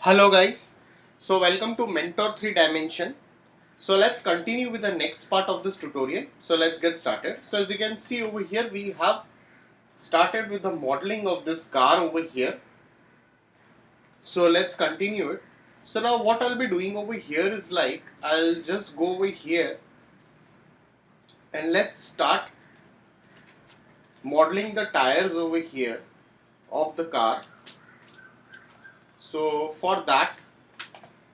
Hello guys, so welcome to Mentor 3 Dimension. So let's continue with the next part of this tutorial. So let's get started. So as you can see over here, we have started with the modeling of this car over here. So let's continue it. So now what I'll be doing over here is like, I'll just go over here and let's start modeling the tires over here of the car. So for that,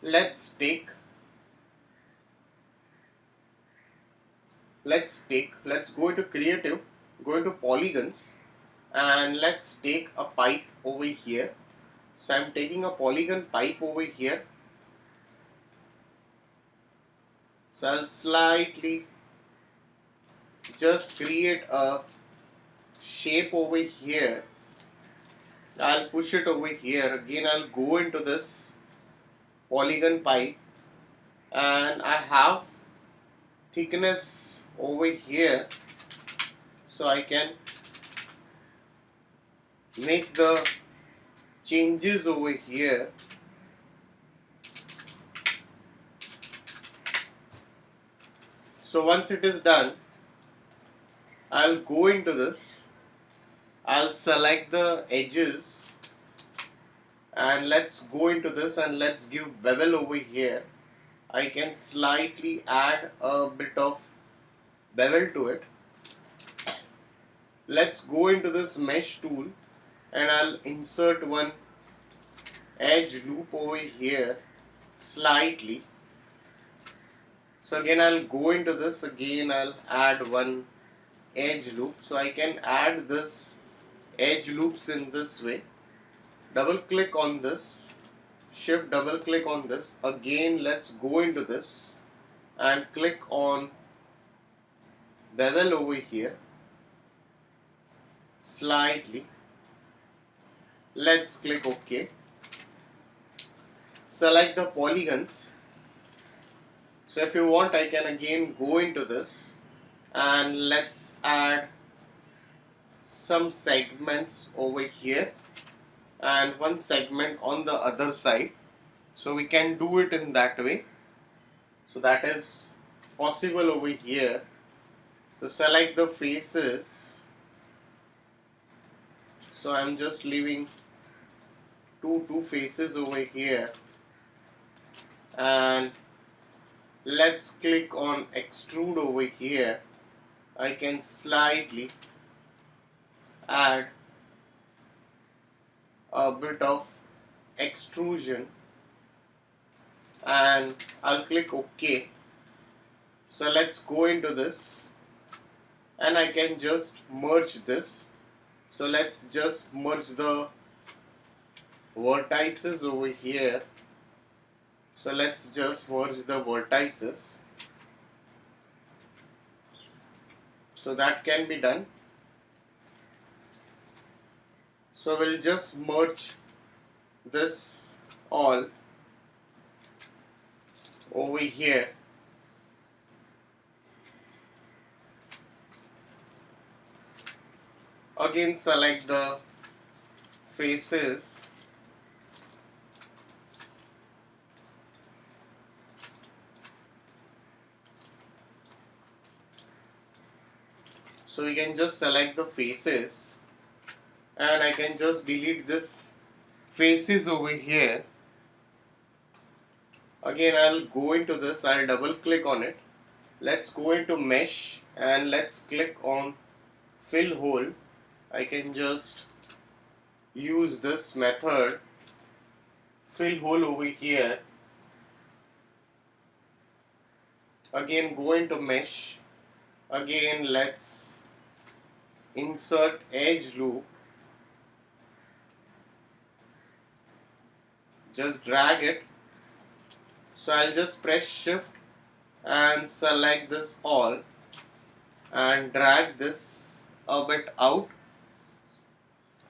let's go into creative, go into polygons, and let's take a pipe over here. So I'm taking a polygon pipe over here. So I'll slightly just create a shape over here. I'll push it over here. Again, I'll go into this polygon pipe, and I have thickness over here, so I can make the changes over here. So once it is done, I'll go into this, I'll select the edges, and let's go into this and let's give bevel over here. I can slightly add a bit of bevel to it. Let's go into this mesh tool and I'll insert one edge loop over here slightly. So again I'll go into this, again I'll add one edge loop. So I can add this edge loops in this way. Double click on this, shift double click on this. Again let's go into this and click on bevel over here slightly. Let's click OK. Select the polygons. So if you want, I can again go into this and let's add some segments over here and one segment on the other side. So we can do it in that way. So that is possible over here. So select the faces. So I'm just leaving two faces over here, and let's click on extrude over here. I can slightly add a bit of extrusion and I'll click OK. So let's go into this and I can just merge this. So let's just merge the vertices over here. So let's just merge the vertices. So that can be done. So we'll just merge this all over here. Again select the faces. So we can just select the faces and I can just delete this faces over here. Again I'll go into this, I'll double click on it. Let's go into mesh and let's click on fill hole. I can just use this method, fill hole over here. Again go into mesh. Again let's insert edge loop. Just drag it. So I'll just press shift and select this all and drag this a bit out.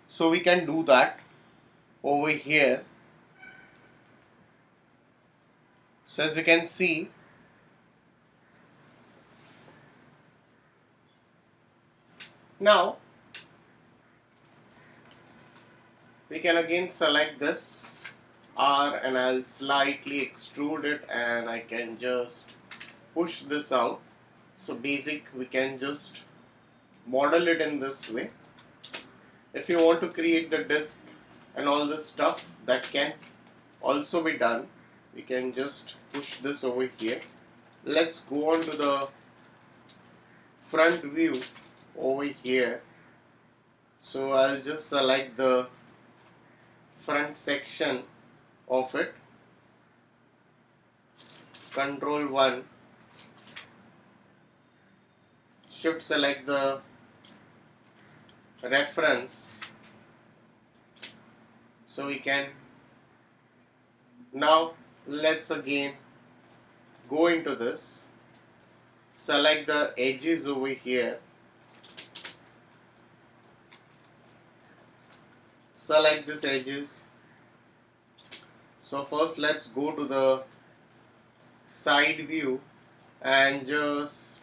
So we can do that over here. So as you can see, now we can again select this R and I'll slightly extrude it, and I can just push this out. So basic, we can just model it in this way. If you want to create the disk and all this stuff, that can also be done. We can just push this over here. Let's go on to the front view over here. So I'll just select the front section of it. Control 1. Shift select the reference. So we can now let's again go into this. Select the edges over here. Select these edges. So first let's go to the side view and just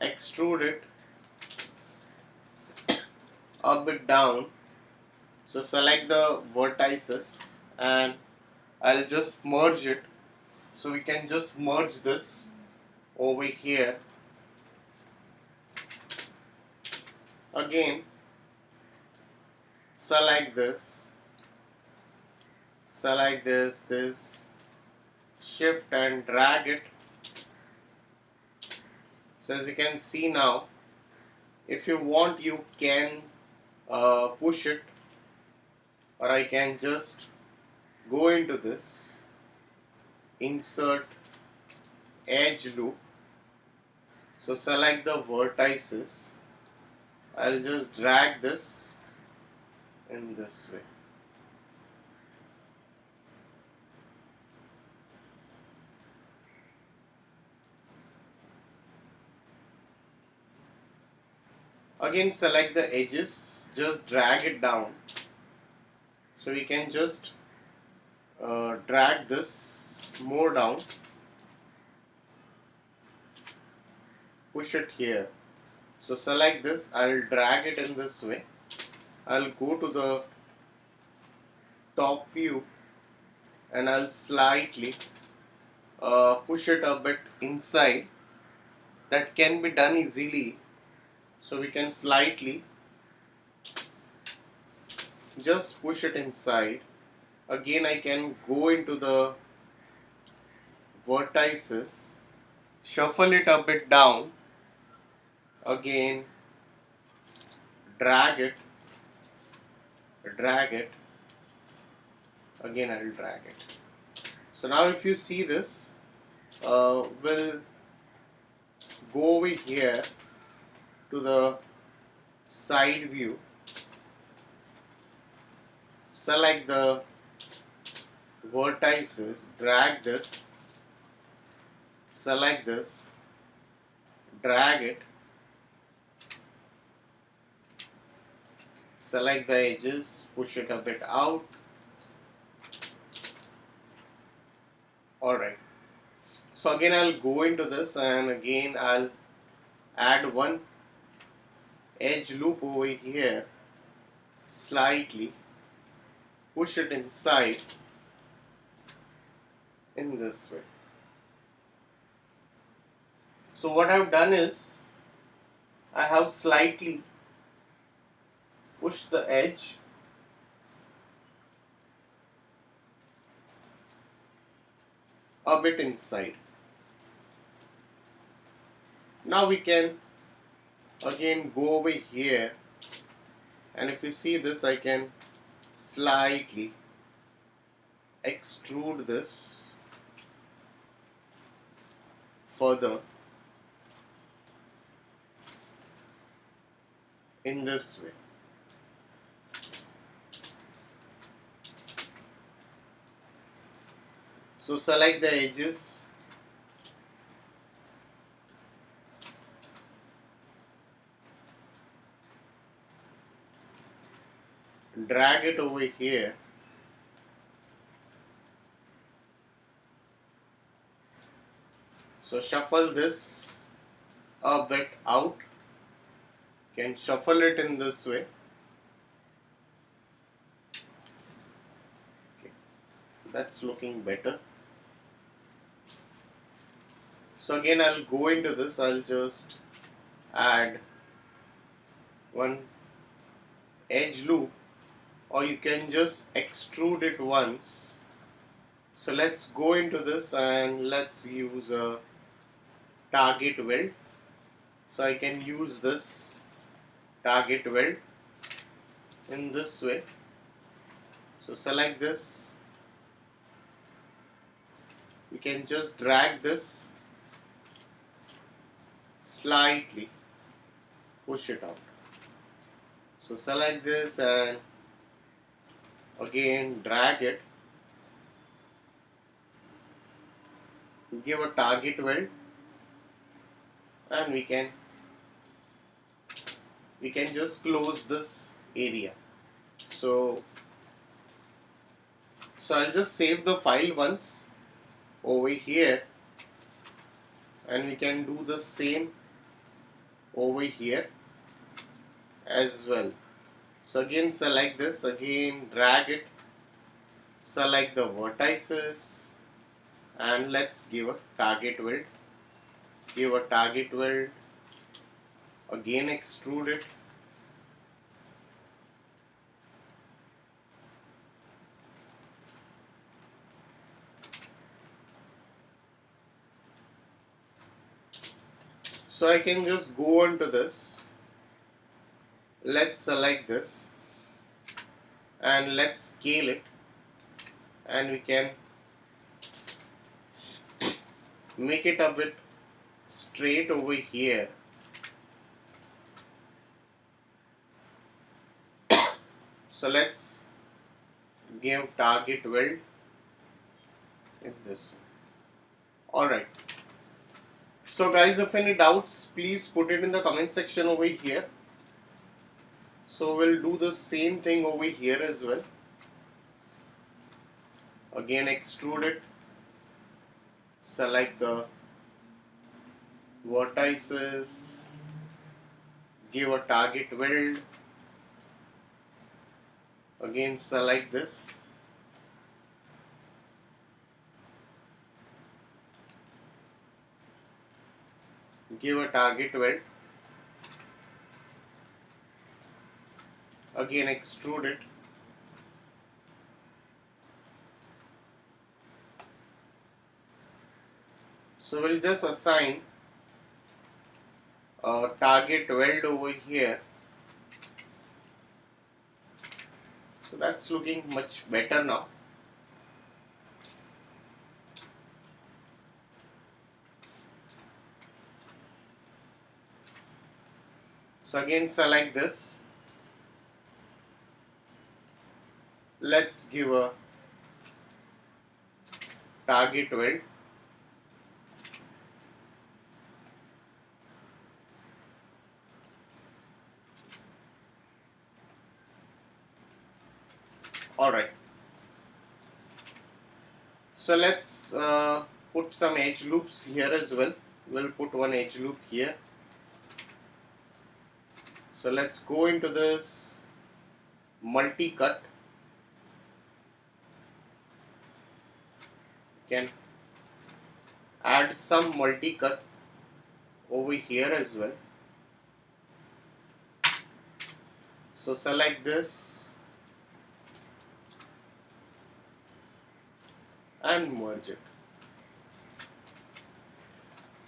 extrude it a bit down. So select the vertices and I'll just merge it. So we can just merge this over here. Again, select this, this, shift and drag it. So as you can see now, if you want, you can push it, or I can just go into this, insert edge loop. So select the vertices. I'll just drag this in this way. Again, select the edges, just drag it down. So we can just drag this more down, push it here. So select this, I'll drag it in this way. I'll go to the top view and I'll slightly push it a bit inside. That can be done easily. So we can slightly just push it inside. Again, I can go into the vertices, shuffle it a bit down, again drag it, again I'll drag it. So now if you see this, we'll go over here to the side view, select the vertices, drag this, select this, drag it, select the edges, push it a bit out. Alright, so again I'll go into this and again I'll add one edge loop over here, slightly push it inside in this way. So what I've done is I have slightly pushed the edge a bit inside. Now we can again go over here, and if you see this, I can slightly extrude this further in this way. So select the edges, drag it over here, so shuffle this a bit out, can shuffle it in this way. Okay. That's looking better. So again I'll go into this, I'll just add one edge loop, or you can just extrude it once. So let's go into this and let's use a target weld. So I can use this target weld in this way. So select this, you can just drag this slightly, push it out. So select this and again drag it, give a target weld, and we can just close this area. So I'll just save the file once over here, and we can do the same over here as well. So again select this, again drag it, select the vertices, and let's give a target weld, again extrude it, so I can just go on to this, let's select this and let's scale it, and we can make it a bit straight over here. So let's give target weld in this. Alright. So guys, if any doubts, please put it in the comment section over here. So we'll do the same thing over here as well. Again extrude it, select the vertices, give a target weld, again select this, give a target weld, again extrude it, so we'll just assign a target weld over here. So that's looking much better now. So again select this, let's give a target weld, alright. So let's put some edge loops here as well. We'll put one edge loop here. So let's go into this multi-cut. Can add some multi-cut over here as well. So select this and merge it.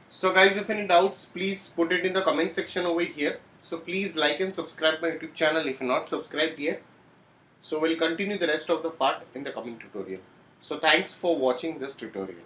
So guys, if any doubts, please put it in the comment section over here. So please like and subscribe my YouTube channel if you're not subscribed yet. So we'll continue the rest of the part in the coming tutorial. So thanks for watching this tutorial.